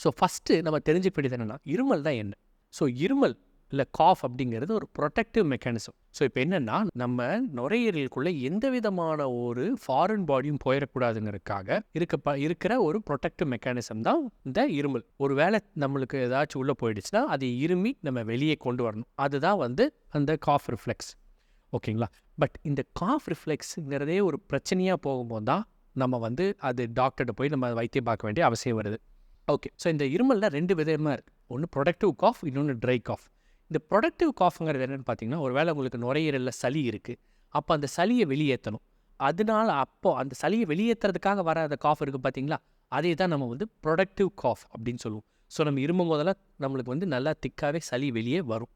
So first நம்ம தெரிஞ்சுக்க வேண்டியது என்னென்னா, இருமல் தான் என்ன? ஸோ இருமல் இல்லை காஃப் அப்படிங்கிறது ஒரு ப்ரொடெக்டிவ் மெக்கானிசம். ஸோ இப்போ என்னென்னா, நம்ம நுரையீரலுக்குள்ளே எந்த விதமான ஒரு ஃபாரின் பாடியும் போயிடக்கூடாதுங்கிறதுக்காக இருக்கிற ஒரு ப்ரொடெக்டிவ் மெக்கானிசம் தான் இந்த இருமல். ஒரு வேளை நம்மளுக்கு ஏதாச்சும் உள்ளே போயிடுச்சுன்னா அதை இருமி நம்ம வெளியே கொண்டு வரணும். அதுதான் அந்த காஃப் ரிஃப்ளெக்ஸ். ஓகேங்களா? பட் இந்த காஃப் ரிஃப்ளெக்ஸுங்கிறதே ஒரு பிரச்சனையாக போகும்போது தான் நம்ம அது டாக்டர்கிட்ட போய் நம்ம வைத்தியம் பார்க்க வேண்டிய அவசியம் வருது. ஓகே. ஸோ இந்த இருமலில் 2 விதமாக இருக்குது. ஒன்று ப்ரொடக்டிவ் காஃப், இன்னொன்று ட்ரை காஃப். இந்த ப்ரொடக்டிவ் காஃப்ங்கிறது என்னென்னு பார்த்தீங்கன்னா, ஒரு வேளை உங்களுக்கு நுரையீரலில் சளி இருக்குது, அப்போ அந்த சளியை வெளியேற்றணும். அதனால அந்த சளியை வெளியேற்றுறதுக்காக வர அந்த காஃப் இருக்குது பார்த்தீங்களா, அதே தான் நம்ம ப்ரொடக்டிவ் காஃப் அப்படின்னு சொல்லுவோம். ஸோ நம்ம இருமும் போதெல்லாம் நம்மளுக்கு நல்லா திக்காகவே சளி வெளியே வரும்.